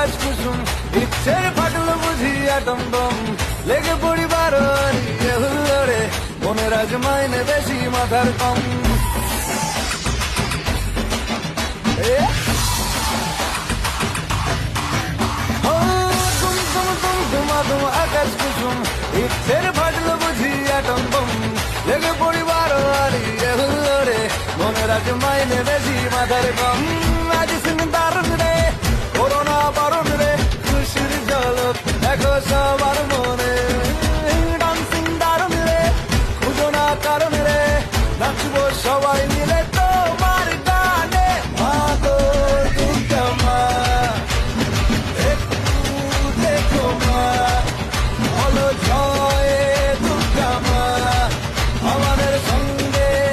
আকাশ কুসুম ইচ্ছের ফাটল বুঝি আটম বম লেগে পড়ি বারোয়ারি হুল্লোড়ে মনের আজ মাইনে বেশি মাথার কম আকাশ কুসুম ইচ্ছের ফাটল বুঝি আটম বম লেগে পড়ি বারোয়ারি হুল্লোড়ে মনের আজ মাইনে বেশি মাথার কম আজ সিন দারুণ রে করোনা বারণ রে খুশির ঝলক দেখো সবার মনে ডান্সিং দারুণ রে খুঁজো না কারণ রে নাচবো সবাই মিলে